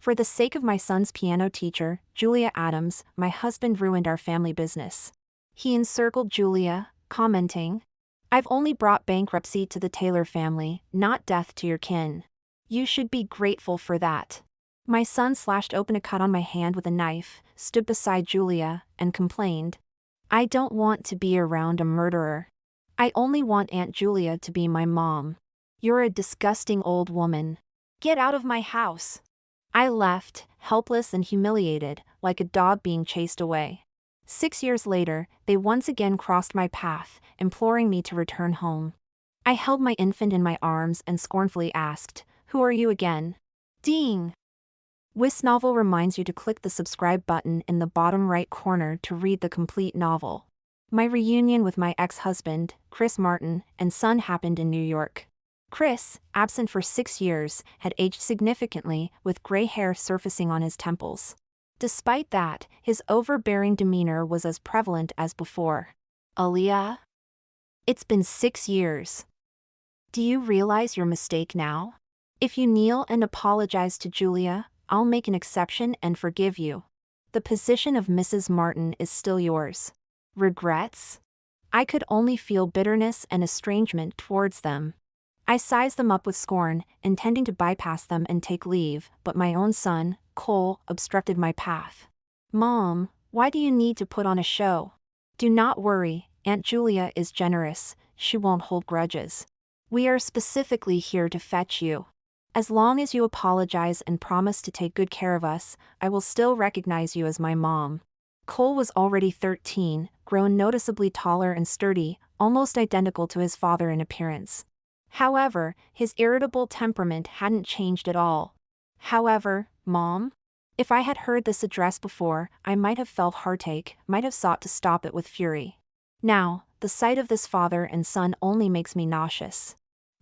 For the sake of my son's piano teacher, Julia Adams, my husband ruined our family business. He encircled Julia, commenting, "I've only brought bankruptcy to the Taylor family, not death to your kin. You should be grateful for that." My son slashed open a cut on my hand with a knife, stood beside Julia, and complained, "I don't want to be around a murderer. I only want Aunt Julia to be my mom. You're a disgusting old woman. Get out of my house." I left, helpless and humiliated, like a dog being chased away. 6 years later, they once again crossed my path, imploring me to return home. I held my infant in my arms and scornfully asked, "Who are you again?" Ding! This novel reminds you to click the subscribe button in the bottom right corner to read the complete novel. My reunion with my ex-husband, Chris Martin, and son happened in New York. Chris, absent for 6 years, had aged significantly, with gray hair surfacing on his temples. Despite that, his overbearing demeanor was as prevalent as before. "Aaliyah? It's been 6 years. Do you realize your mistake now? If you kneel and apologize to Julia, I'll make an exception and forgive you. The position of Mrs. Martin is still yours." Regrets? I could only feel bitterness and estrangement towards them. I sized them up with scorn, intending to bypass them and take leave, but my own son, Cole, obstructed my path. "Mom, why do you need to put on a show? Do not worry, Aunt Julia is generous, she won't hold grudges. We are specifically here to fetch you. As long as you apologize and promise to take good care of us, I will still recognize you as my mom." Cole was already 13, grown noticeably taller and sturdy, almost identical to his father in appearance. However, his irritable temperament hadn't changed at all. "However, Mom?" If I had heard this address before, I might have felt heartache, might have sought to stop it with fury. Now, the sight of this father and son only makes me nauseous.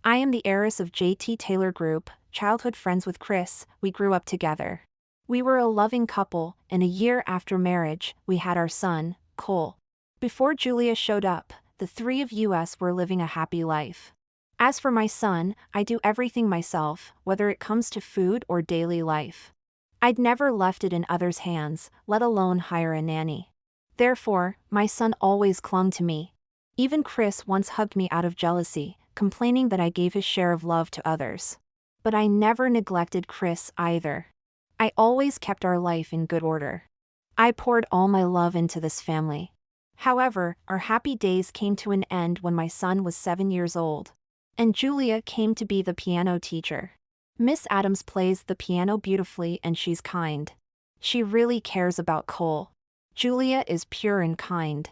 I am the heiress of J.T. Taylor Group, childhood friends with Chris, we grew up together. We were a loving couple, and a year after marriage, we had our son, Cole. Before Julia showed up, the three of us were living a happy life. As for my son, I do everything myself, whether it comes to food or daily life. I'd never left it in others' hands, let alone hire a nanny. Therefore, my son always clung to me. Even Chris once hugged me out of jealousy, complaining that I gave his share of love to others. But I never neglected Chris either. I always kept our life in good order. I poured all my love into this family. However, our happy days came to an end when my son was 7 years old. And Julia came to be the piano teacher. Miss Adams plays the piano beautifully and she's kind. She really cares about Cole. Julia is pure and kind.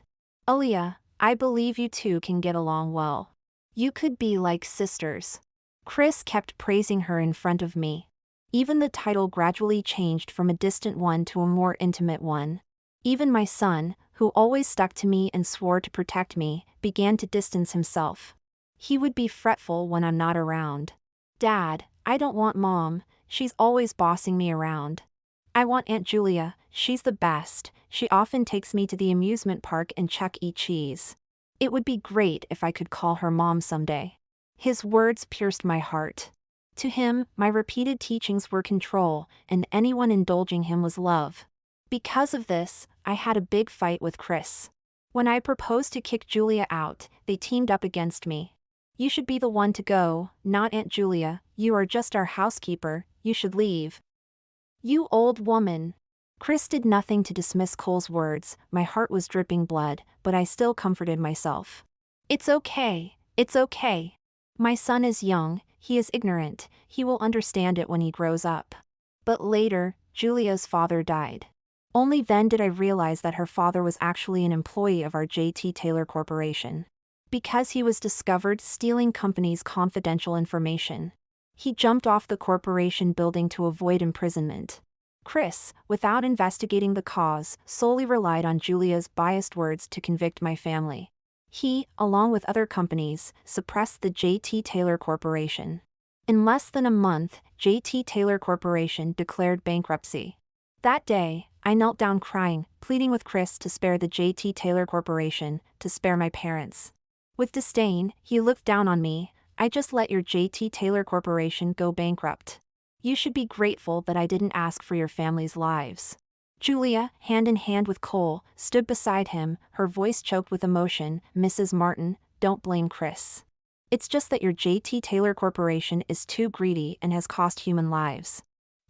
"Aaliyah, I believe you two can get along well. You could be like sisters." Chris kept praising her in front of me. Even the title gradually changed from a distant one to a more intimate one. Even my son, who always stuck to me and swore to protect me, began to distance himself. He would be fretful when I'm not around. "Dad, I don't want Mom, she's always bossing me around. I want Aunt Julia, she's the best, she often takes me to the amusement park and Chuck E. Cheese. It would be great if I could call her Mom someday." His words pierced my heart. To him, my repeated teachings were control, and anyone indulging him was love. Because of this, I had a big fight with Chris. When I proposed to kick Julia out, they teamed up against me. "You should be the one to go, not Aunt Julia, you are just our housekeeper, you should leave." "You old woman." Chris did nothing to dismiss Cole's words, my heart was dripping blood, but I still comforted myself. It's okay. My son is young, he is ignorant, he will understand it when he grows up." But later, Julia's father died. Only then did I realize that her father was actually an employee of our J.T. Taylor Corporation. Because he was discovered stealing company's confidential information. He jumped off the corporation building to avoid imprisonment. Chris, without investigating the cause, solely relied on Julia's biased words to convict my family. He, along with other companies, suppressed the J.T. Taylor Corporation. In less than a month, J.T. Taylor Corporation declared bankruptcy. That day, I knelt down crying, pleading with Chris to spare the J.T. Taylor Corporation, to spare my parents. With disdain, he looked down on me. "I just let your J.T. Taylor Corporation go bankrupt. You should be grateful that I didn't ask for your family's lives. Julia, hand in hand with Cole, stood beside him, her voice choked with emotion. Mrs. Martin, don't blame Chris. It's just that your J.T. Taylor Corporation is too greedy and has cost human lives.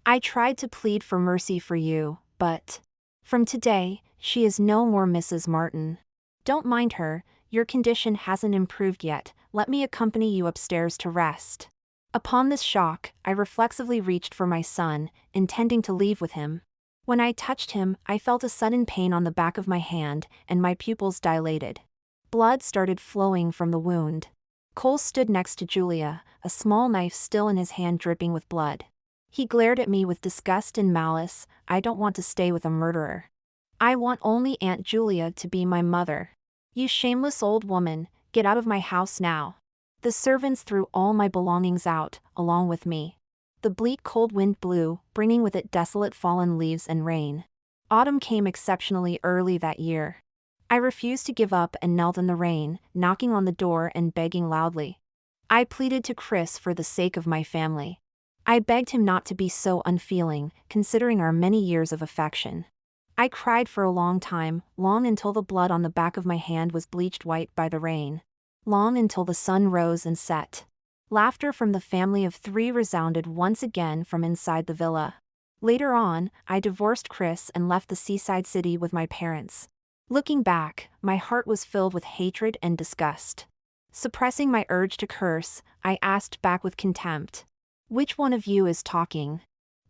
I tried to plead for mercy for you, but from today, she is no more Mrs. Martin. Don't mind her, your condition hasn't improved yet, let me accompany you upstairs to rest. Upon this shock, I reflexively reached for my son, intending to leave with him. When I touched him, I felt a sudden pain on the back of my hand, and my pupils dilated. Blood started flowing from the wound. Cole stood next to Julia, a small knife still in his hand dripping with blood. He glared at me with disgust and malice. I don't want to stay with a murderer. I want only Aunt Julia to be my mother. You shameless old woman, get out of my house now. The servants threw all my belongings out, along with me. The bleak cold wind blew, bringing with it desolate fallen leaves and rain. Autumn came exceptionally early that year. I refused to give up and knelt in the rain, knocking on the door and begging loudly. I pleaded to Chris for the sake of my family. I begged him not to be so unfeeling, considering our many years of affection. I cried for a long time, long until the blood on the back of my hand was bleached white by the rain. Long until the sun rose and set. Laughter from the family of three resounded once again from inside the villa. Later on, I divorced Chris and left the seaside city with my parents. Looking back, my heart was filled with hatred and disgust. Suppressing my urge to curse, I asked back with contempt, "Which one of you is talking?"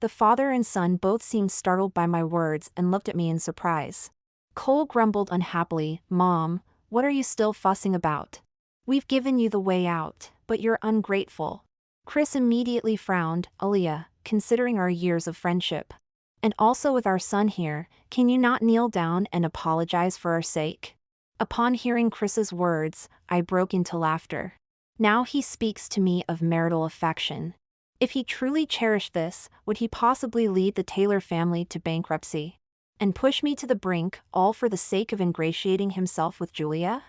The father and son both seemed startled by my words and looked at me in surprise. Cole grumbled unhappily, "Mom, what are you still fussing about? We've given you the way out, but you're ungrateful." Chris immediately frowned. "Aaliyah, considering our years of friendship, and also with our son here, can you not kneel down and apologize for our sake?" Upon hearing Chris's words, I broke into laughter. Now he speaks to me of marital affection. If he truly cherished this, would he possibly lead the Taylor family to bankruptcy? And push me to the brink, all for the sake of ingratiating himself with Julia?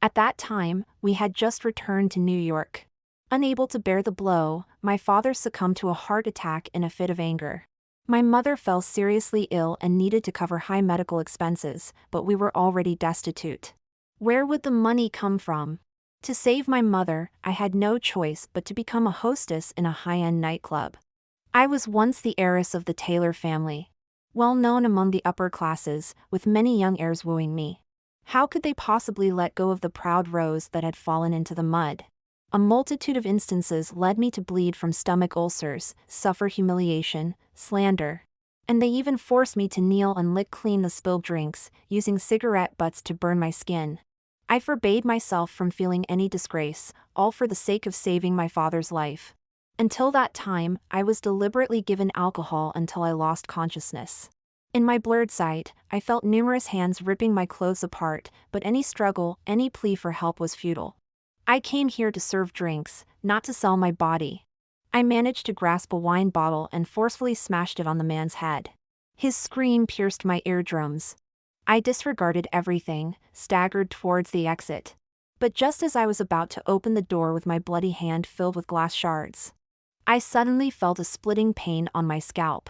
At that time, we had just returned to New York. Unable to bear the blow, my father succumbed to a heart attack in a fit of anger. My mother fell seriously ill and needed to cover high medical expenses, but we were already destitute. Where would the money come from? To save my mother, I had no choice but to become a hostess in a high-end nightclub. I was once the heiress of the Taylor family, well known among the upper classes, with many young heirs wooing me. How could they possibly let go of the proud rose that had fallen into the mud? A multitude of instances led me to bleed from stomach ulcers, suffer humiliation, slander. And they even forced me to kneel and lick clean the spilled drinks, using cigarette butts to burn my skin. I forbade myself from feeling any disgrace, all for the sake of saving my father's life. Until that time, I was deliberately given alcohol until I lost consciousness. In my blurred sight, I felt numerous hands ripping my clothes apart, but any struggle, any plea for help was futile. I came here to serve drinks, not to sell my body. I managed to grasp a wine bottle and forcefully smashed it on the man's head. His scream pierced my eardrums. I disregarded everything, staggered towards the exit. But just as I was about to open the door with my bloody hand filled with glass shards, I suddenly felt a splitting pain on my scalp.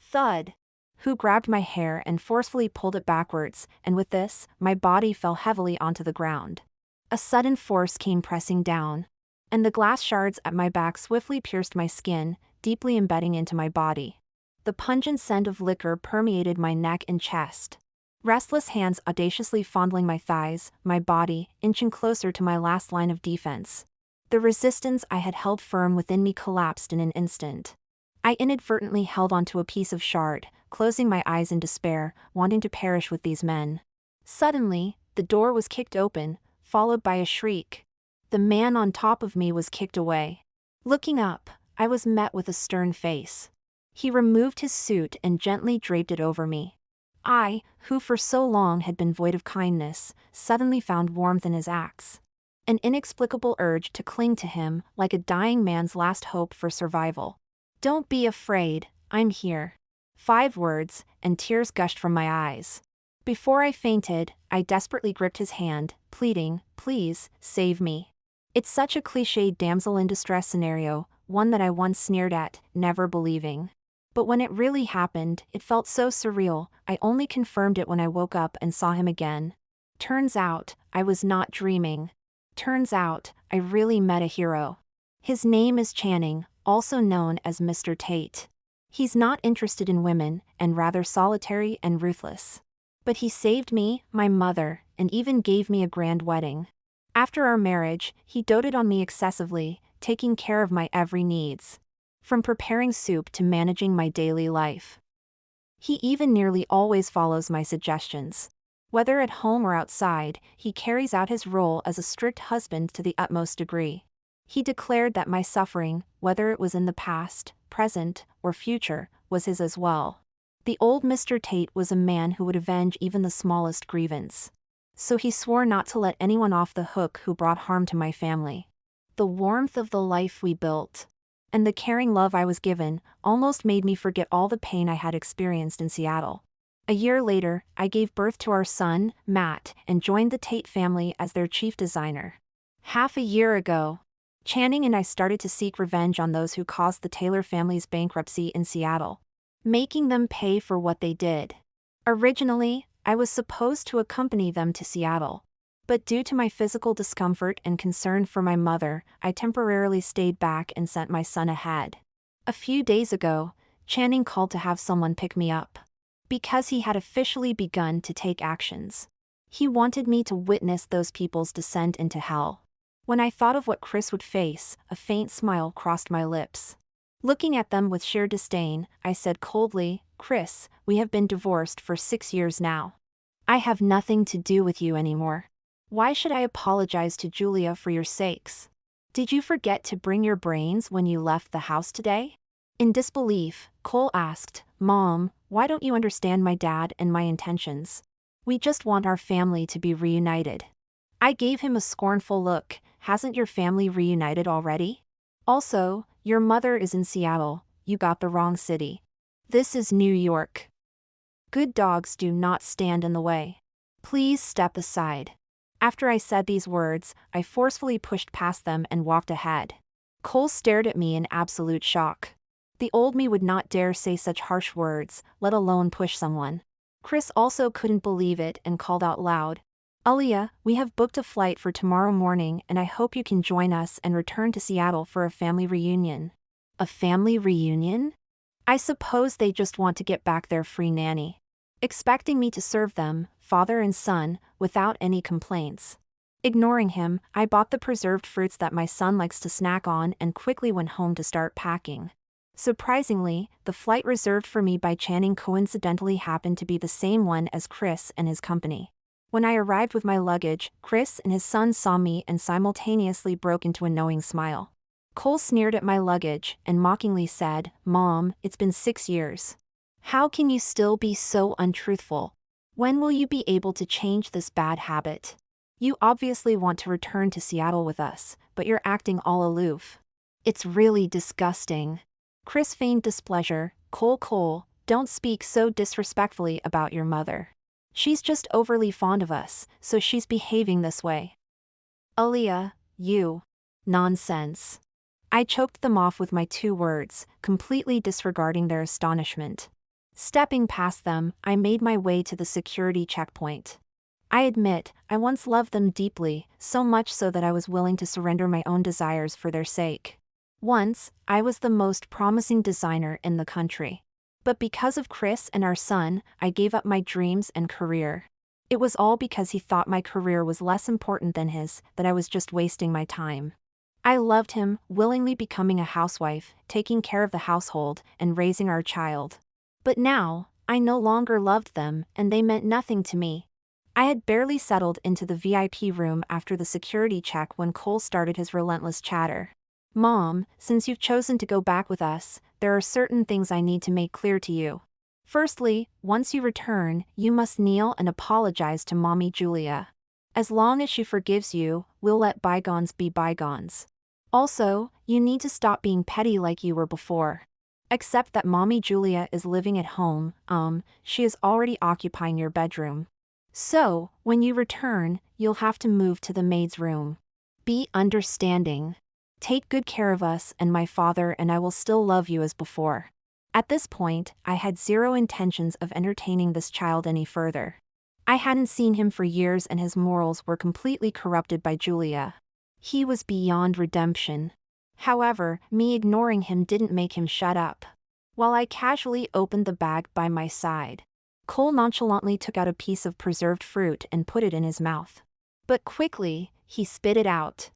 Thud! Who grabbed my hair and forcefully pulled it backwards, and with this, my body fell heavily onto the ground. A sudden force came pressing down, and the glass shards at my back swiftly pierced my skin, deeply embedding into my body. The pungent scent of liquor permeated my neck and chest. Restless hands audaciously fondling my thighs, my body, inching closer to my last line of defense. The resistance I had held firm within me collapsed in an instant. I inadvertently held onto a piece of shard, closing my eyes in despair, wanting to perish with these men. Suddenly, the door was kicked open, followed by a shriek. The man on top of me was kicked away. Looking up, I was met with a stern face. He removed his suit and gently draped it over me. I, who for so long had been void of kindness, suddenly found warmth in his acts. An inexplicable urge to cling to him, like a dying man's last hope for survival. "Don't be afraid, I'm here." 5 words, and tears gushed from my eyes. Before I fainted, I desperately gripped his hand, pleading, "Please, save me." It's such a cliched damsel in distress scenario, one that I once sneered at, never believing. But when it really happened, it felt so surreal. I only confirmed it when I woke up and saw him again. Turns out, I was not dreaming. Turns out, I really met a hero. His name is Channing, also known as Mr. Tate. He's not interested in women, and rather solitary and ruthless. But he saved me, my mother, and even gave me a grand wedding. After our marriage, he doted on me excessively, taking care of my every needs. From preparing soup to managing my daily life. He even nearly always follows my suggestions. Whether at home or outside, he carries out his role as a strict husband to the utmost degree. He declared that my suffering, whether it was in the past, present, or future, was his as well. The old Mr. Tate was a man who would avenge even the smallest grievance. So he swore not to let anyone off the hook who brought harm to my family. The warmth of the life we built, and the caring love I was given, almost made me forget all the pain I had experienced in Seattle. A year later, I gave birth to our son, Matt, and joined the Tate family as their chief designer. Half a year ago, Channing and I started to seek revenge on those who caused the Taylor family's bankruptcy in Seattle, making them pay for what they did. Originally, I was supposed to accompany them to Seattle. But due to my physical discomfort and concern for my mother, I temporarily stayed back and sent my son ahead. A few days ago, Channing called to have someone pick me up. Because he had officially begun to take actions. He wanted me to witness those people's descent into hell. When I thought of what Chris would face, a faint smile crossed my lips. Looking at them with sheer disdain, I said coldly, "Chris, we have been divorced for 6 years now. I have nothing to do with you anymore. Why should I apologize to Julia for your sakes? Did you forget to bring your brains when you left the house today?" In disbelief, Cole asked, "Mom, why don't you understand my dad and my intentions? We just want our family to be reunited." I gave him a scornful look. "Hasn't your family reunited already? Also, your mother is in Seattle, you got the wrong city. This is New York. Good dogs do not stand in the way. Please step aside." After I said these words, I forcefully pushed past them and walked ahead. Cole stared at me in absolute shock. The old me would not dare say such harsh words, let alone push someone. Chris also couldn't believe it and called out loud, "Aaliyah, we have booked a flight for tomorrow morning and I hope you can join us and return to Seattle for a family reunion." A family reunion? I suppose they just want to get back their free nanny. Expecting me to serve them, father and son, without any complaints. Ignoring him, I bought the preserved fruits that my son likes to snack on and quickly went home to start packing. Surprisingly, the flight reserved for me by Channing coincidentally happened to be the same one as Chris and his company. When I arrived with my luggage, Chris and his son saw me and simultaneously broke into a knowing smile. Cole sneered at my luggage and mockingly said, "Mom, it's been 6 years. How can you still be so untruthful? When will you be able to change this bad habit? You obviously want to return to Seattle with us, but you're acting all aloof. It's really disgusting." Chris feigned displeasure. Cole, don't speak so disrespectfully about your mother. She's just overly fond of us, so she's behaving this way." "Aaliyah, you." "Nonsense." I choked them off with my 2 words, completely disregarding their astonishment. Stepping past them, I made my way to the security checkpoint. I admit, I once loved them deeply, so much so that I was willing to surrender my own desires for their sake. Once, I was the most promising designer in the country. But because of Chris and our son, I gave up my dreams and career. It was all because he thought my career was less important than his, that I was just wasting my time. I loved him, willingly becoming a housewife, taking care of the household, and raising our child. But now, I no longer loved them, and they meant nothing to me. I had barely settled into the VIP room after the security check when Cole started his relentless chatter. "Mom, since you've chosen to go back with us, there are certain things I need to make clear to you. Firstly, once you return, you must kneel and apologize to Mommy Julia. As long as she forgives you, we'll let bygones be bygones. Also, you need to stop being petty like you were before. Except that Mommy Julia is living at home, she is already occupying your bedroom. So, when you return, you'll have to move to the maid's room. Be understanding. Take good care of us and my father, and I will still love you as before. At this point, I had zero intentions of entertaining this child any further. I hadn't seen him for years and his morals were completely corrupted by Julia. He was beyond redemption. However, me ignoring him didn't make him shut up. While I casually opened the bag by my side, Cole nonchalantly took out a piece of preserved fruit and put it in his mouth. But quickly, he spit it out.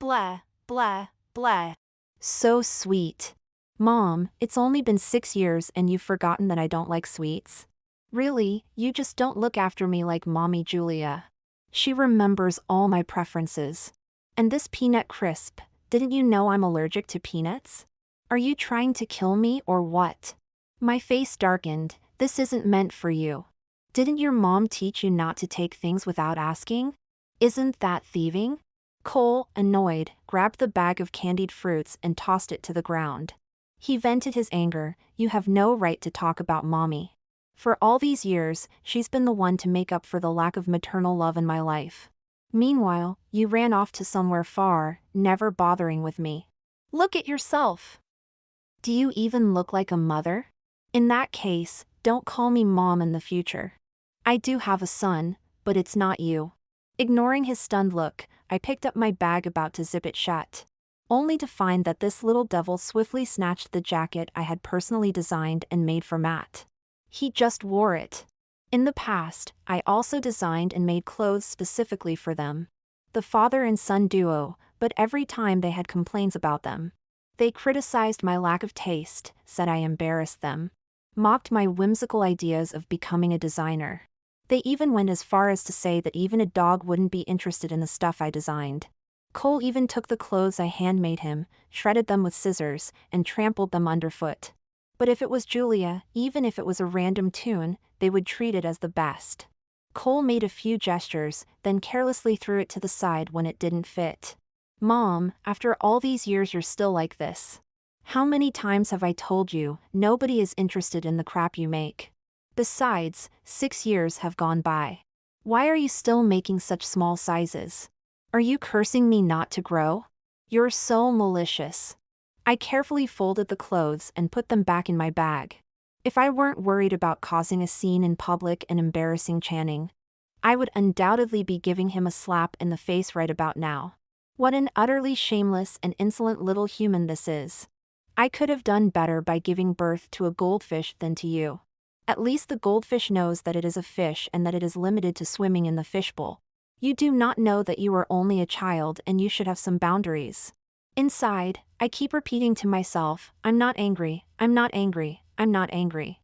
Bleh, bleh, bleh. So sweet. Mom, it's only been 6 years and you've forgotten that I don't like sweets? Really, you just don't look after me like Mommy Julia. She remembers all my preferences. And this peanut crisp, didn't you know I'm allergic to peanuts? Are you trying to kill me or what? My face darkened. This isn't meant for you. Didn't your mom teach you not to take things without asking? Isn't that thieving? Cole, annoyed, grabbed the bag of candied fruits and tossed it to the ground. He vented his anger. You have no right to talk about Mommy. For all these years, she's been the one to make up for the lack of maternal love in my life. Meanwhile, you ran off to somewhere far, never bothering with me. Look at yourself. Do you even look like a mother? In that case, don't call me Mom in the future. I do have a son, but it's not you. Ignoring his stunned look, I picked up my bag about to zip it shut, only to find that this little devil swiftly snatched the jacket I had personally designed and made for Matt. He just wore it. In the past, I also designed and made clothes specifically for them. The father and son duo, but every time they had complaints about them. They criticized my lack of taste, said I embarrassed them, mocked my whimsical ideas of becoming a designer. They even went as far as to say that even a dog wouldn't be interested in the stuff I designed. Cole even took the clothes I handmade him, shredded them with scissors, and trampled them underfoot. But if it was Julia, even if it was a random tune, they would treat it as the best. Cole made a few gestures, then carelessly threw it to the side when it didn't fit. Mom, after all these years you're still like this. How many times have I told you, nobody is interested in the crap you make? Besides, 6 years have gone by. Why are you still making such small sizes? Are you cursing me not to grow? You're so malicious. I carefully folded the clothes and put them back in my bag. If I weren't worried about causing a scene in public and embarrassing Channing, I would undoubtedly be giving him a slap in the face right about now. What an utterly shameless and insolent little human this is. I could have done better by giving birth to a goldfish than to you. At least the goldfish knows that it is a fish and that it is limited to swimming in the fishbowl. You do not know that you are only a child and you should have some boundaries. Inside, I keep repeating to myself, I'm not angry, I'm not angry, I'm not angry.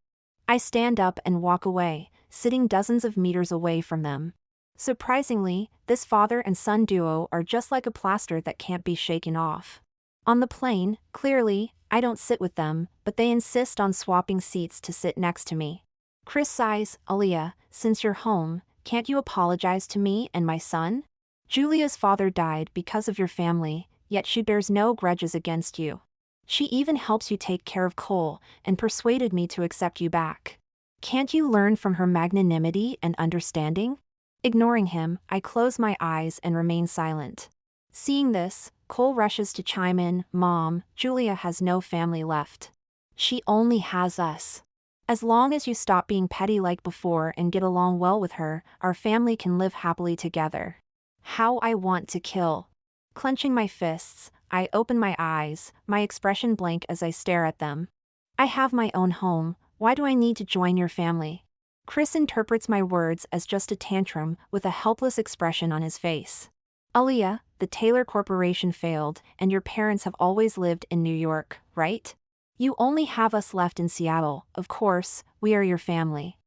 I stand up and walk away, sitting dozens of meters away from them. Surprisingly, this father and son duo are just like a plaster that can't be shaken off. On the plane, clearly, I don't sit with them, but they insist on swapping seats to sit next to me. Chris sighs, Aaliyah, since you're home, can't you apologize to me and my son? Julia's father died because of your family, yet she bears no grudges against you. She even helps you take care of Cole and persuaded me to accept you back. Can't you learn from her magnanimity and understanding? Ignoring him, I close my eyes and remain silent. Seeing this, Cole rushes to chime in, Mom, Julia has no family left. She only has us. As long as you stop being petty like before and get along well with her, our family can live happily together. How I want to kill. Clenching my fists, I open my eyes, my expression blank as I stare at them. I have my own home, why do I need to join your family? Chris interprets my words as just a tantrum with a helpless expression on his face. Aaliyah, the Taylor Corporation failed, and your parents have always lived in New York, right? You only have us left in Seattle, of course, we are your family.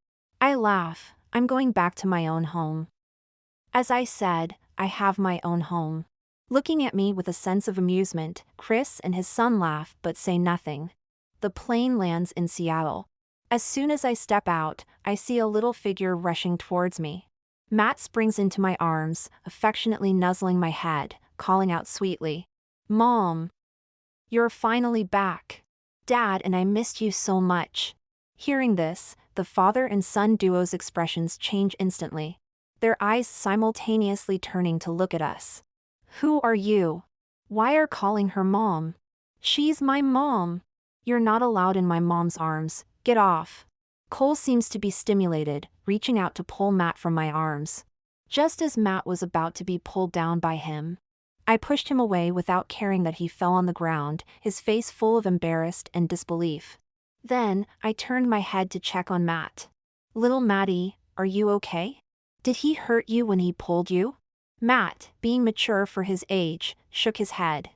I laugh, I'm going back to my own home. As I said, I have my own home. Looking at me with a sense of amusement, Chris and his son laugh but say nothing. The plane lands in Seattle. As soon as I step out, I see a little figure rushing towards me. Matt springs into my arms, affectionately nuzzling my head, calling out sweetly, Mom! You're finally back. Dad and I missed you so much. Hearing this, the father and son duo's expressions change instantly, their eyes simultaneously turning to look at us. Who are you? Why are calling her mom? She's my mom. You're not allowed in my mom's arms, get off. Cole seems to be stimulated, reaching out to pull Matt from my arms. Just as Matt was about to be pulled down by him, I pushed him away without caring that he fell on the ground, his face full of embarrassed and disbelief. Then, I turned my head to check on Matt. Little Matty, are you okay? Did he hurt you when he pulled you? Matt, being mature for his age, shook his head.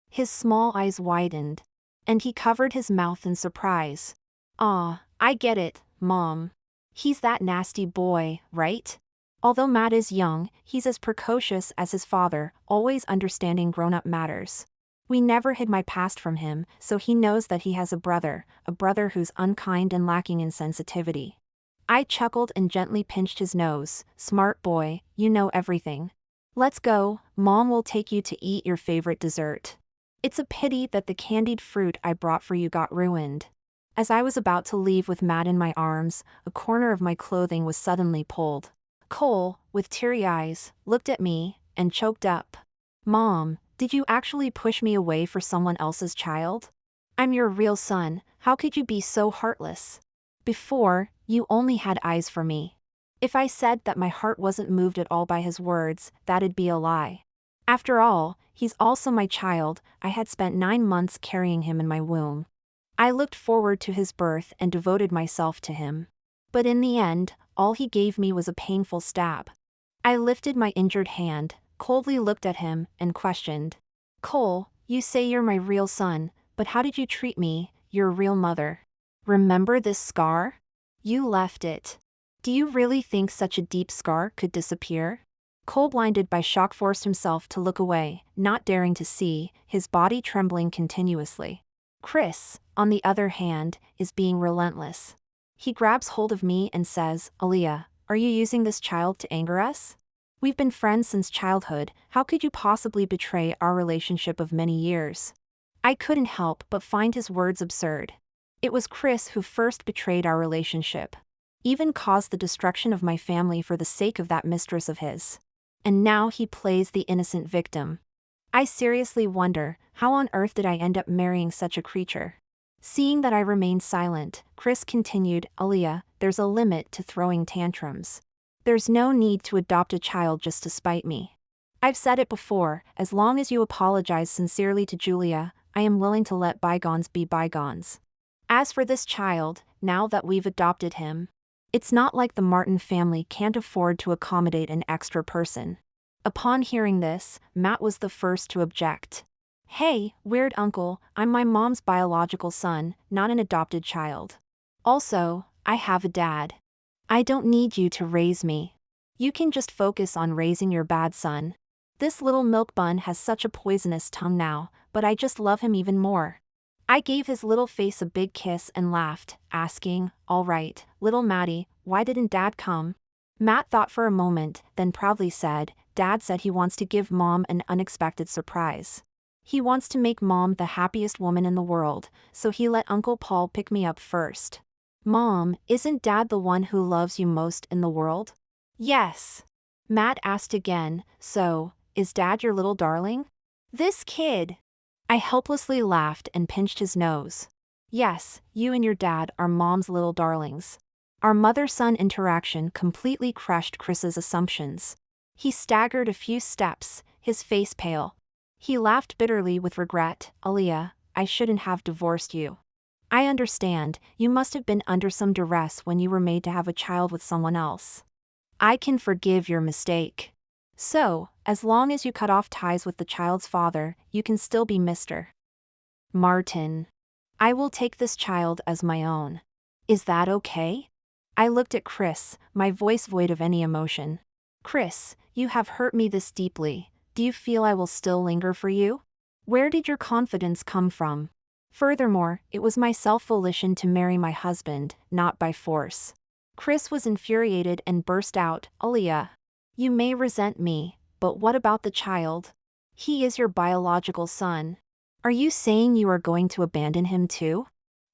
His small eyes widened, and he covered his mouth in surprise. "Aw, I get it, Mom. He's that nasty boy, right?" Although Matt is young, he's as precocious as his father, always understanding grown-up matters. We never hid my past from him, so he knows that he has a brother who's unkind and lacking in sensitivity. I chuckled and gently pinched his nose. "Smart boy, you know everything. Let's go, Mom will take you to eat your favorite dessert. It's a pity that the candied fruit I brought for you got ruined." As I was about to leave with Matt in my arms, a corner of my clothing was suddenly pulled. Cole, with teary eyes, looked at me and choked up. "Mom, did you actually push me away for someone else's child? I'm your real son, how could you be so heartless? Before, you only had eyes for me." If I said that my heart wasn't moved at all by his words, that'd be a lie. After all, he's also my child. I had spent 9 months carrying him in my womb. I looked forward to his birth and devoted myself to him. But in the end, all he gave me was a painful stab. I lifted my injured hand, coldly looked at him, and questioned. "Cole, you say you're my real son, but how did you treat me, your real mother? Remember this scar? You left it. Do you really think such a deep scar could disappear?" Cole, blinded by shock, forced himself to look away, not daring to see, his body trembling continuously. Chris, on the other hand, is being relentless. He grabs hold of me and says, "Aaliyah, are you using this child to anger us? We've been friends since childhood, how could you possibly betray our relationship of many years?" I couldn't help but find his words absurd. It was Chris who first betrayed our relationship. Even caused the destruction of my family for the sake of that mistress of his. And now he plays the innocent victim. I seriously wonder, how on earth did I end up marrying such a creature? Seeing that I remained silent, Chris continued, "Aaliyah, there's a limit to throwing tantrums. There's no need to adopt a child just to spite me. I've said it before, as long as you apologize sincerely to Julia, I am willing to let bygones be bygones. As for this child, now that we've adopted him, it's not like the Martin family can't afford to accommodate an extra person." Upon hearing this, Matt was the first to object. "Hey, weird uncle, I'm my mom's biological son, not an adopted child. Also, I have a dad. I don't need you to raise me. You can just focus on raising your bad son. This little milk bun has such a poisonous tongue now, but I just love him even more." I gave his little face a big kiss and laughed, asking, "All right, little Matty, why didn't Dad come?" Matt thought for a moment, then proudly said, "Dad said he wants to give Mom an unexpected surprise. He wants to make Mom the happiest woman in the world, so he let Uncle Paul pick me up first." "Mom, isn't Dad the one who loves you most in the world?" "Yes." Matt asked again, "So, is Dad your little darling?" "This kid." I helplessly laughed and pinched his nose. "Yes, you and your dad are Mom's little darlings." Our mother-son interaction completely crushed Chris's assumptions. He staggered a few steps, his face pale. He laughed bitterly with regret. "Aaliyah, I shouldn't have divorced you. I understand, you must have been under some duress when you were made to have a child with someone else. I can forgive your mistake. So, as long as you cut off ties with the child's father, you can still be Mr. Martin. I will take this child as my own. Is that okay?" I looked at Chris, my voice void of any emotion. "Chris, you have hurt me this deeply. Do you feel I will still linger for you? Where did your confidence come from? Furthermore, it was my self-volition to marry my husband, not by force." Chris was infuriated and burst out, "Aaliyah, you may resent me, but what about the child? He is your biological son. Are you saying you are going to abandon him too?"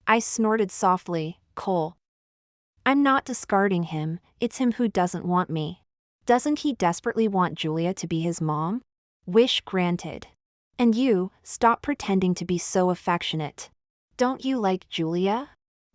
I snorted softly, "Cole, I'm not discarding him, it's him who doesn't want me. Doesn't he desperately want Julia to be his mom? Wish granted." And you, stop pretending to be so affectionate. Don't you like Julia?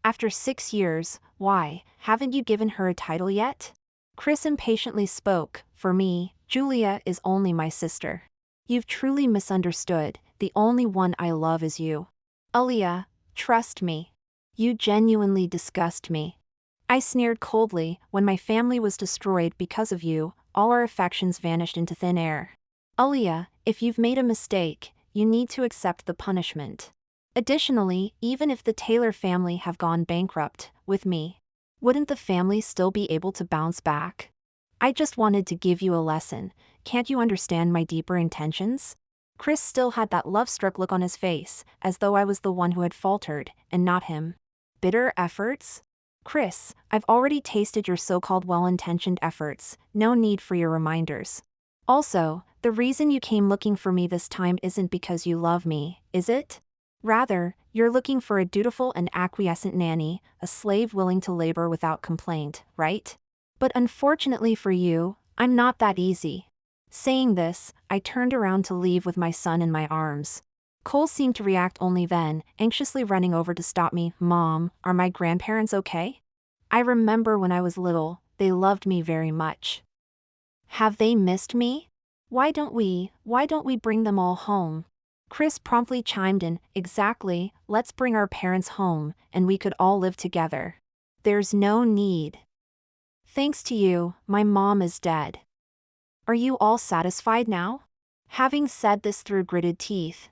After 6 years, why, haven't you given her a title yet? Chris impatiently spoke. For me, Julia is only my sister. You've truly misunderstood, the only one I love is you. Aaliyah, trust me. You genuinely disgust me. I sneered coldly. When my family was destroyed because of you, all our affections vanished into thin air. Aaliyah, if you've made a mistake, you need to accept the punishment. Additionally, even if the Taylor family have gone bankrupt, with me, wouldn't the family still be able to bounce back? I just wanted to give you a lesson. Can't you understand my deeper intentions? Chris still had that love-struck look on his face, as though I was the one who had faltered, and not him. Bitter efforts? Chris, I've already tasted your so-called well-intentioned efforts, no need for your reminders. Also, the reason you came looking for me this time isn't because you love me, is it? Rather, you're looking for a dutiful and acquiescent nanny, a slave willing to labor without complaint, right? But unfortunately for you, I'm not that easy. Saying this, I turned around to leave with my son in my arms. Cole seemed to react only then, anxiously running over to stop me. Mom, are my grandparents okay? I remember when I was little, they loved me very much. Have they missed me? Why don't we bring them all home? Chris promptly chimed in, exactly, let's bring our parents home, and we could all live together. There's no need. Thanks to you, my mom is dead. Are you all satisfied now? Having said this through gritted teeth,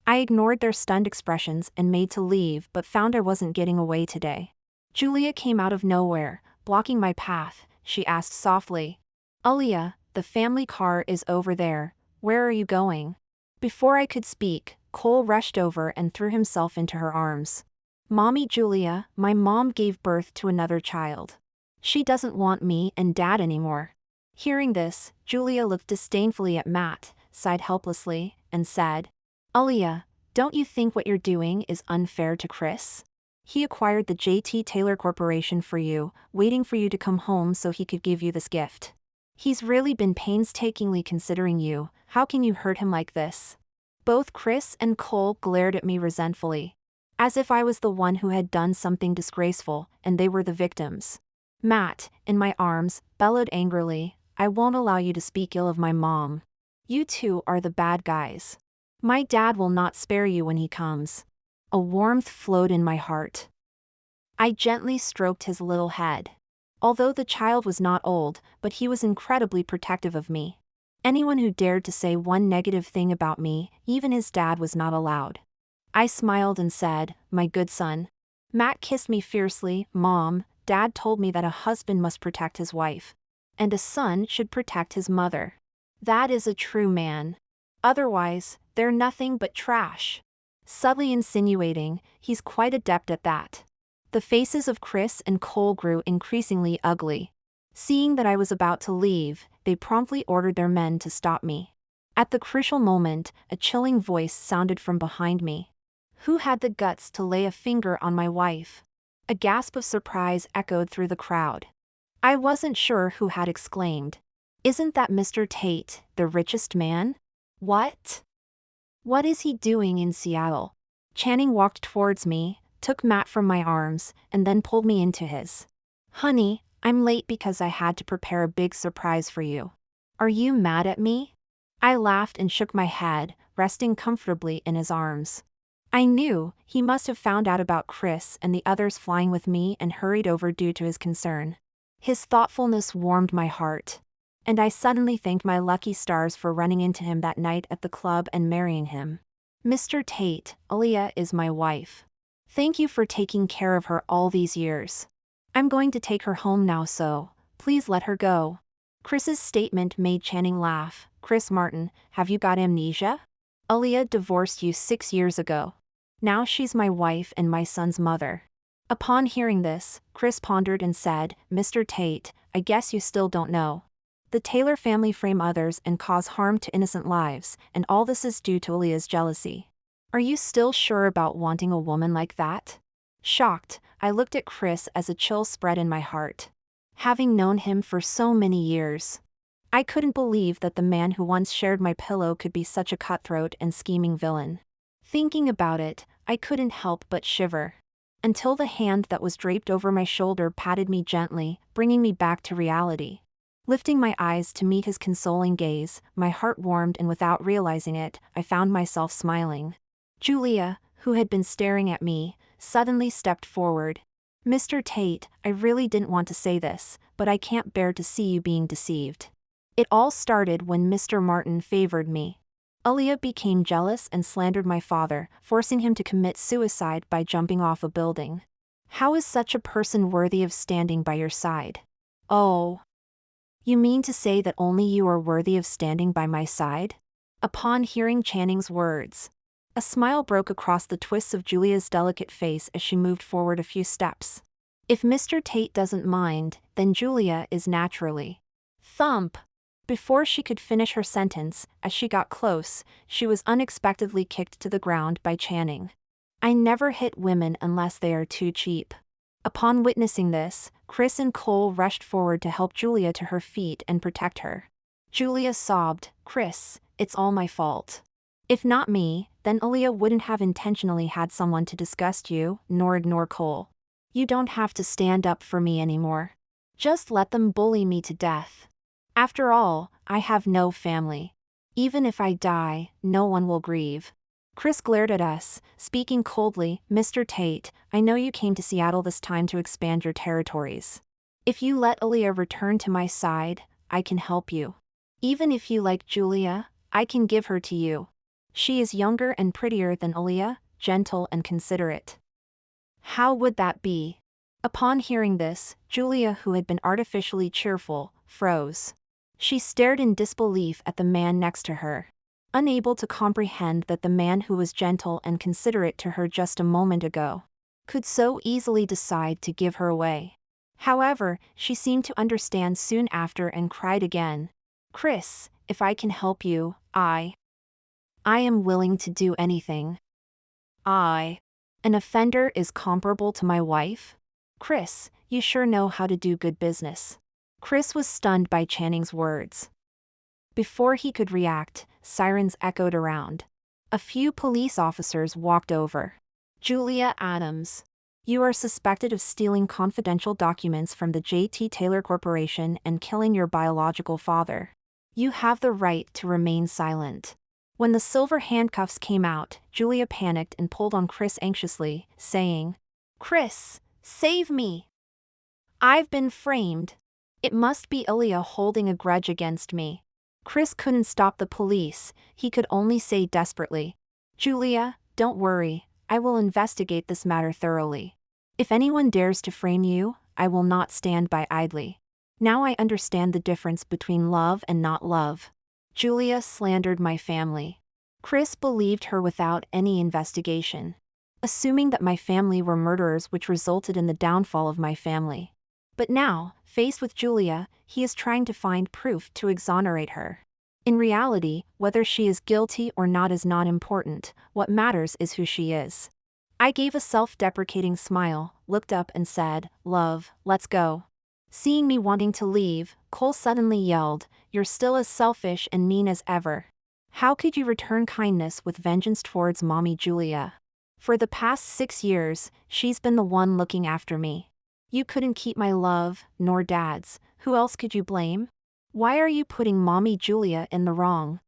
I ignored their stunned expressions and made to leave but found I wasn't getting away today. Julia came out of nowhere, blocking my path. She asked softly, Aaliyah, the family car is over there, where are you going? Before I could speak, Cole rushed over and threw himself into her arms. Mommy Julia, my mom gave birth to another child. She doesn't want me and Dad anymore. Hearing this, Julia looked disdainfully at Matt, sighed helplessly, and said, Aaliyah, don't you think what you're doing is unfair to Chris? He acquired the J.T. Taylor Corporation for you, waiting for you to come home so he could give you this gift. He's really been painstakingly considering you, how can you hurt him like this? Both Chris and Cole glared at me resentfully. As if I was the one who had done something disgraceful, and they were the victims. Matt, in my arms, bellowed angrily, I won't allow you to speak ill of my mom. You two are the bad guys. My dad will not spare you when he comes. A warmth flowed in my heart. I gently stroked his little head. Although the child was not old, but he was incredibly protective of me. Anyone who dared to say one negative thing about me, even his dad, was not allowed. I smiled and said, my good son. Matt kissed me fiercely. Mom, Dad told me that a husband must protect his wife. And a son should protect his mother. That is a true man. Otherwise, they're nothing but trash. Subtly insinuating, he's quite adept at that. The faces of Chris and Cole grew increasingly ugly. Seeing that I was about to leave, they promptly ordered their men to stop me. At the crucial moment, a chilling voice sounded from behind me. Who had the guts to lay a finger on my wife? A gasp of surprise echoed through the crowd. I wasn't sure who had exclaimed. Isn't that Mr. Tate, the richest man? What? What is he doing in Seattle? Channing walked towards me, took Matt from my arms, and then pulled me into his. Honey, I'm late because I had to prepare a big surprise for you. Are you mad at me? I laughed and shook my head, resting comfortably in his arms. I knew he must have found out about Chris and the others flying with me and hurried over due to his concern. His thoughtfulness warmed my heart. And I suddenly thanked my lucky stars for running into him that night at the club and marrying him. Mr. Tate, Aaliyah is my wife. Thank you for taking care of her all these years. I'm going to take her home now, so please let her go. Chris's statement made Channing laugh. Chris Martin, have you got amnesia? Aaliyah divorced you 6 years ago. Now she's my wife and my son's mother. Upon hearing this, Chris pondered and said, Mr. Tate, I guess you still don't know. The Taylor family frame others and cause harm to innocent lives, and all this is due to Aaliyah's jealousy. Are you still sure about wanting a woman like that? Shocked, I looked at Chris as a chill spread in my heart. Having known him for so many years, I couldn't believe that the man who once shared my pillow could be such a cutthroat and scheming villain. Thinking about it, I couldn't help but shiver. Until the hand that was draped over my shoulder patted me gently, bringing me back to reality. Lifting my eyes to meet his consoling gaze, my heart warmed, and without realizing it, I found myself smiling. Julia, who had been staring at me, suddenly stepped forward. "Mr. Tate, I really didn't want to say this, but I can't bear to see you being deceived. It all started when Mr. Martin favored me. Aaliyah became jealous and slandered my father, forcing him to commit suicide by jumping off a building. How is such a person worthy of standing by your side?" "Oh. You mean to say that only you are worthy of standing by my side?" Upon hearing Channing's words, a smile broke across the twists of Julia's delicate face as she moved forward a few steps. "If Mr. Tate doesn't mind, then Julia is naturally." Thump! Before she could finish her sentence, as she got close, she was unexpectedly kicked to the ground by Channing. "I never hit women unless they are too cheap." Upon witnessing this, Chris and Cole rushed forward to help Julia to her feet and protect her. Julia sobbed, "Chris, it's all my fault. If not me, then Aaliyah wouldn't have intentionally had someone to disgust you, nor ignore Cole. You don't have to stand up for me anymore. Just let them bully me to death. After all, I have no family. Even if I die, no one will grieve." Chris glared at us, speaking coldly. "Mr. Tate, I know you came to Seattle this time to expand your territories. If you let Aaliyah return to my side, I can help you. Even if you like Julia, I can give her to you. She is younger and prettier than Aaliyah, gentle and considerate." "How would that be?" Upon hearing this, Julia, who had been artificially cheerful, froze. She stared in disbelief at the man next to her, unable to comprehend that the man who was gentle and considerate to her just a moment ago could so easily decide to give her away. However, she seemed to understand soon after and cried again, "Chris, if I can help you, I am willing to do anything. An offender is comparable to my wife? Chris, you sure know how to do good business." Chris was stunned by Channing's words. Before he could react, sirens echoed around. A few police officers walked over. "Julia Adams, you are suspected of stealing confidential documents from the J.T. Taylor Corporation and killing your biological father. You have the right to remain silent." When the silver handcuffs came out, Julia panicked and pulled on Chris anxiously, saying, "Chris, save me. I've been framed. It must be Aaliyah holding a grudge against me." Chris couldn't stop the police, he could only say desperately, "Julia, don't worry, I will investigate this matter thoroughly. If anyone dares to frame you, I will not stand by idly. Now I understand the difference between love and not love. Julia slandered my family." Chris believed her without any investigation, assuming that my family were murderers, which resulted in the downfall of my family. But now, faced with Julia, he is trying to find proof to exonerate her. In reality, whether she is guilty or not is not important, what matters is who she is. I gave a self-deprecating smile, looked up and said, "Love, let's go." Seeing me wanting to leave, Cole suddenly yelled, "You're still as selfish and mean as ever. How could you return kindness with vengeance towards Mommy Julia? For the past 6 years, she's been the one looking after me. You couldn't keep my love, nor Dad's, who else could you blame? Why are you putting Mommy Julia in the wrong?"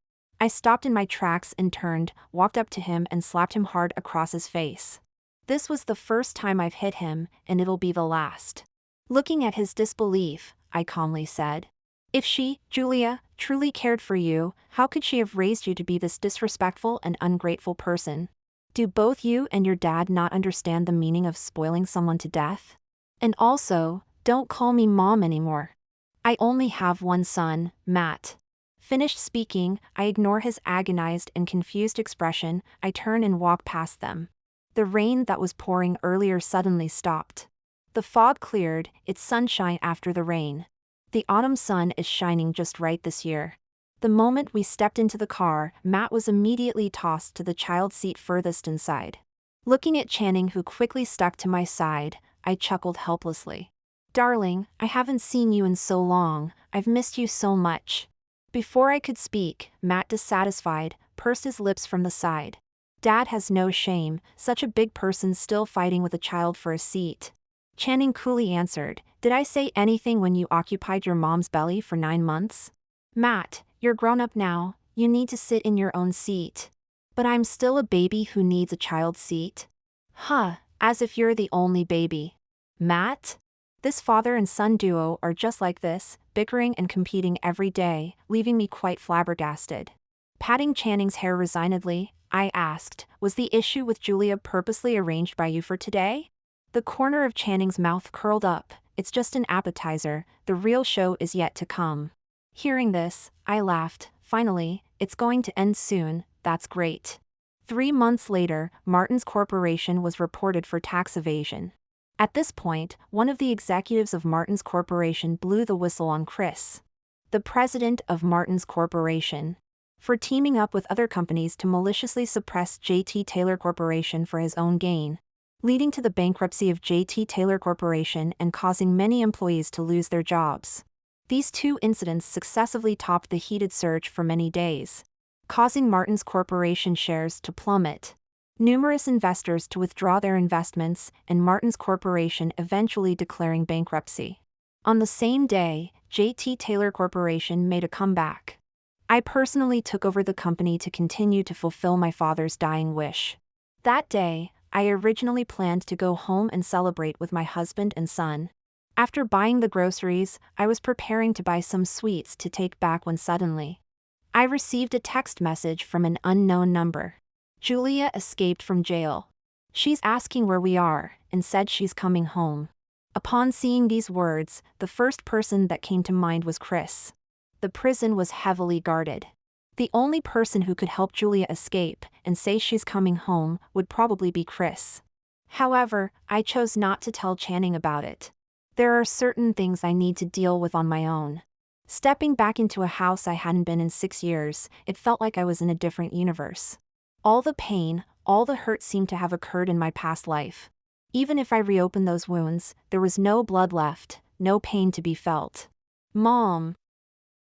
I stopped in my tracks and turned, walked up to him and slapped him hard across his face. This was the first time I've hit him, and it'll be the last. Looking at his disbelief, I calmly said, "If she, Julia, truly cared for you, how could she have raised you to be this disrespectful and ungrateful person? Do both you and your dad not understand the meaning of spoiling someone to death? And also, don't call me Mom anymore. I only have one son, Matt." Finished speaking, I ignore his agonized and confused expression, I turn and walk past them. The rain that was pouring earlier suddenly stopped. The fog cleared, it's sunshine after the rain. The autumn sun is shining just right this year. The moment we stepped into the car, Matt was immediately tossed to the child seat furthest inside. Looking at Channing, who quickly stuck to my side, I chuckled helplessly. "Darling, I haven't seen you in so long, I've missed you so much." Before I could speak, Matt, dissatisfied, pursed his lips from the side. Dad has no shame, such a big person still fighting with a child for a seat. Channing coolly answered, "Did I say anything when you occupied your mom's belly for 9 months? Matt, you're grown up now, you need to sit in your own seat." "But I'm still a baby who needs a child's seat." "Huh, as if you're the only baby." "Matt?" This father and son duo are just like this, bickering and competing every day, leaving me quite flabbergasted. Patting Channing's hair resignedly, I asked, "Was the issue with Julia purposely arranged by you for today?" The corner of Channing's mouth curled up. "It's just an appetizer, the real show is yet to come." Hearing this, I laughed. Finally, it's going to end soon, that's great. 3 months later, Martin's Corporation was reported for tax evasion. At this point, one of the executives of Martin's Corporation blew the whistle on Chris, the president of Martin's Corporation, for teaming up with other companies to maliciously suppress J.T. Taylor Corporation for his own gain, leading to the bankruptcy of J.T. Taylor Corporation and causing many employees to lose their jobs. These 2 incidents successively topped the heated surge for many days, causing Martin's Corporation shares to plummet, numerous investors to withdraw their investments, and Martin's Corporation eventually declaring bankruptcy. On the same day, J.T. Taylor Corporation made a comeback. I personally took over the company to continue to fulfill my father's dying wish. That day, I originally planned to go home and celebrate with my husband and son. After buying the groceries, I was preparing to buy some sweets to take back when suddenly I received a text message from an unknown number. "Julia escaped from jail. She's asking where we are, and said she's coming home." Upon seeing these words, the first person that came to mind was Chris. The prison was heavily guarded. The only person who could help Julia escape and say she's coming home would probably be Chris. However, I chose not to tell Channing about it. There are certain things I need to deal with on my own. Stepping back into a house I hadn't been in 6 years, it felt like I was in a different universe. All the pain, all the hurt seemed to have occurred in my past life. Even if I reopened those wounds, there was no blood left, no pain to be felt. "Mom,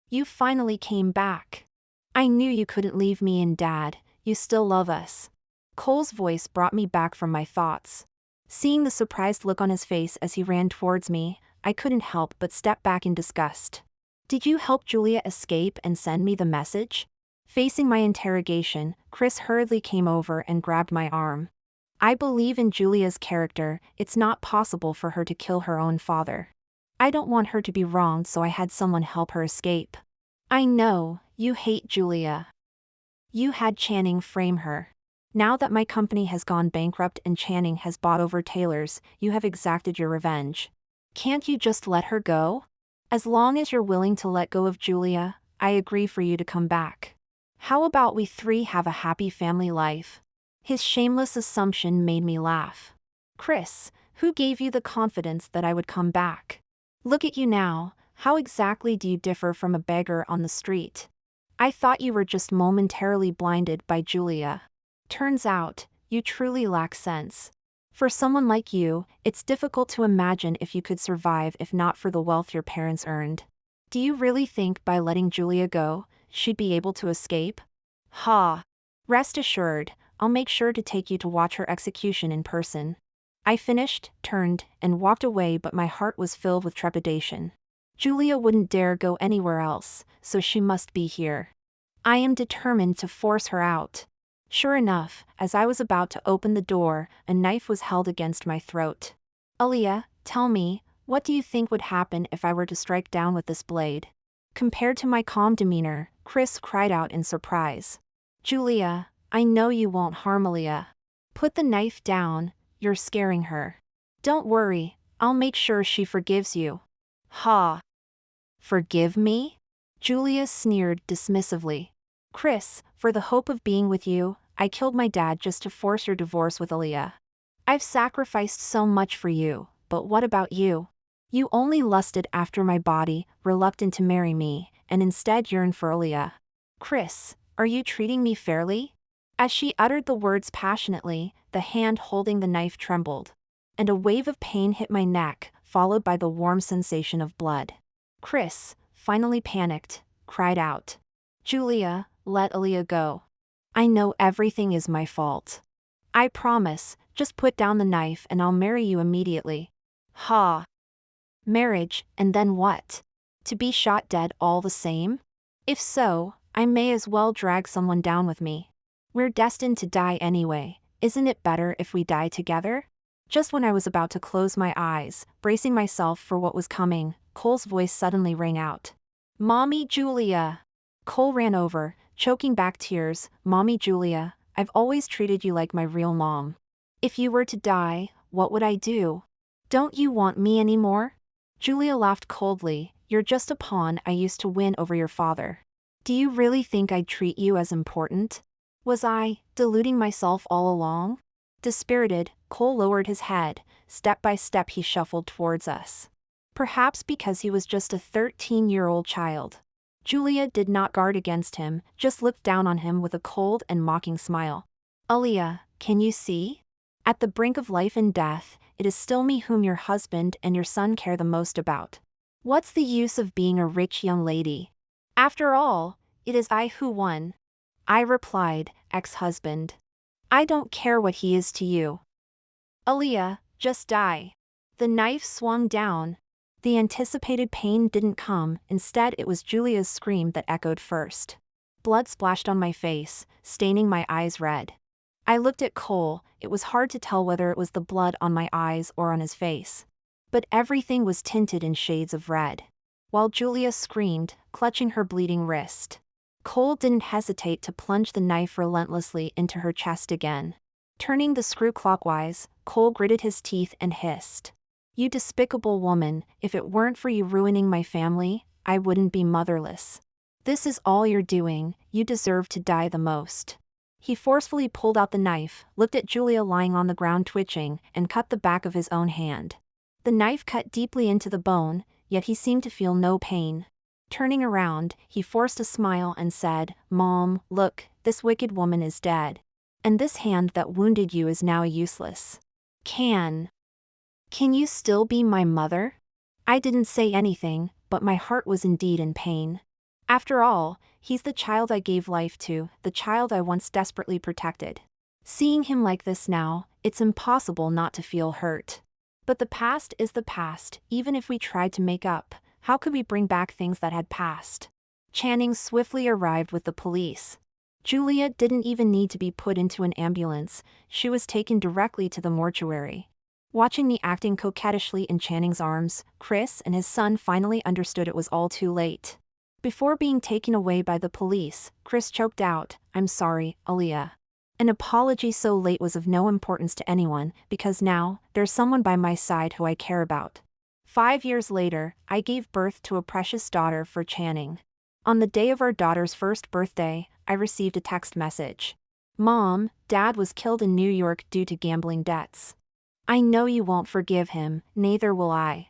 you finally came back. I knew you couldn't leave me and Dad, you still love us." Cole's voice brought me back from my thoughts. Seeing the surprised look on his face as he ran towards me, I couldn't help but step back in disgust. "Did you help Julia escape and send me the message?" Facing my interrogation, Chris hurriedly came over and grabbed my arm. "I believe in Julia's character, it's not possible for her to kill her own father. I don't want her to be wronged, so I had someone help her escape." "I know, you hate Julia. You had Channing frame her. Now that my company has gone bankrupt and Channing has bought over Taylor's, you have exacted your revenge. Can't you just let her go? As long as you're willing to let go of Julia, I agree for you to come back. How about we 3 have a happy family life?" His shameless assumption made me laugh. "Chris, who gave you the confidence that I would come back? Look at you now, how exactly do you differ from a beggar on the street? I thought you were just momentarily blinded by Julia. Turns out, you truly lack sense. For someone like you, it's difficult to imagine if you could survive if not for the wealth your parents earned. Do you really think by letting Julia go, she'd be able to escape? Ha! Rest assured, I'll make sure to take you to watch her execution in person." I finished, turned, and walked away, but my heart was filled with trepidation. Julia wouldn't dare go anywhere else, so she must be here. I am determined to force her out. Sure enough, as I was about to open the door, a knife was held against my throat. "Aaliyah, tell me, what do you think would happen if I were to strike down with this blade?" Compared to my calm demeanor, Chris cried out in surprise. "Julia, I know you won't harm Aaliyah. Put the knife down, you're scaring her. Don't worry, I'll make sure she forgives you." "Ha! Forgive me?" Julia sneered dismissively. "Chris, for the hope of being with you, I killed my dad just to force your divorce with Aaliyah. I've sacrificed so much for you, but what about you? You only lusted after my body, reluctant to marry me, and instead yearned for Aaliyah. Chris, are you treating me fairly?" As she uttered the words passionately, the hand holding the knife trembled, and a wave of pain hit my neck, followed by the warm sensation of blood. Chris, finally panicked, cried out. Julia, let Aaliyah go. I know everything is my fault. I promise, just put down the knife and I'll marry you immediately. Ha! Marriage, and then what? To be shot dead all the same? If so, I may as well drag someone down with me. We're destined to die anyway, isn't it better if we die together? Just when I was about to close my eyes, bracing myself for what was coming, Cole's voice suddenly rang out. Mommy Julia! Cole ran over, choking back tears. Mommy Julia, I've always treated you like my real mom. If you were to die, what would I do? Don't you want me anymore? Julia laughed coldly. You're just a pawn I used to win over your father. Do you really think I'd treat you as important? Was I deluding myself all along? Dispirited, Cole lowered his head. Step by step he shuffled towards us. Perhaps because he was just a 13-year-old child. Julia did not guard against him, just looked down on him with a cold and mocking smile. Aaliyah, can you see? At the brink of life and death, it is still me whom your husband and your son care the most about. What's the use of being a rich young lady? After all, it is I who won. I replied, ex-husband. I don't care what he is to you. Aaliyah, just die. The knife swung down. The anticipated pain didn't come, instead it was Julia's scream that echoed first. Blood splashed on my face, staining my eyes red. I looked at Cole. It was hard to tell whether it was the blood on my eyes or on his face. But everything was tinted in shades of red. While Julia screamed, clutching her bleeding wrist. Cole didn't hesitate to plunge the knife relentlessly into her chest again. Turning the screw clockwise, Cole gritted his teeth and hissed. You despicable woman, if it weren't for you ruining my family, I wouldn't be motherless. This is all you're doing, you deserve to die the most. He forcefully pulled out the knife, looked at Julia lying on the ground twitching, and cut the back of his own hand. The knife cut deeply into the bone, yet he seemed to feel no pain. Turning around, he forced a smile and said, Mom, look, this wicked woman is dead. And this hand that wounded you is now useless. Can you still be my mother? I didn't say anything, but my heart was indeed in pain. After all, he's the child I gave life to, the child I once desperately protected. Seeing him like this now, it's impossible not to feel hurt. But the past is the past. Even if we tried to make up, how could we bring back things that had passed? Channing swiftly arrived with the police. Julia didn't even need to be put into an ambulance, she was taken directly to the mortuary. Watching me acting coquettishly in Channing's arms, Chris and his son finally understood it was all too late. Before being taken away by the police, Chris choked out, I'm sorry, Aaliyah. An apology so late was of no importance to anyone, because now, there's someone by my side who I care about. 5 years later, I gave birth to a precious daughter for Channing. On the day of our daughter's first birthday, I received a text message. Mom, Dad was killed in New York due to gambling debts. I know you won't forgive him, neither will I.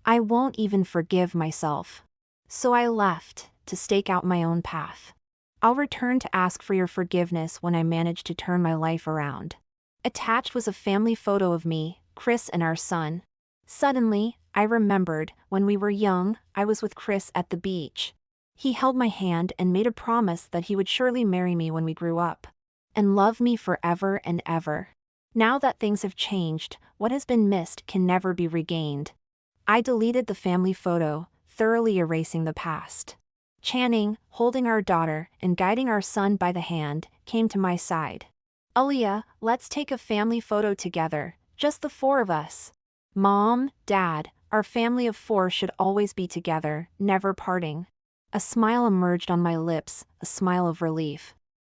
I won't even forgive myself. So I left, to stake out my own path. I'll return to ask for your forgiveness when I manage to turn my life around. Attached was a family photo of me, Chris and our son. Suddenly, I remembered, when we were young, I was with Chris at the beach. He held my hand and made a promise that he would surely marry me when we grew up. And love me forever and ever. Now that things have changed, what has been missed can never be regained. I deleted the family photo, thoroughly erasing the past. Channing, holding our daughter and guiding our son by the hand, came to my side. Aaliyah, let's take a family photo together, just the 4 of us. Mom, Dad, our family of 4 should always be together, never parting. A smile emerged on my lips, a smile of relief.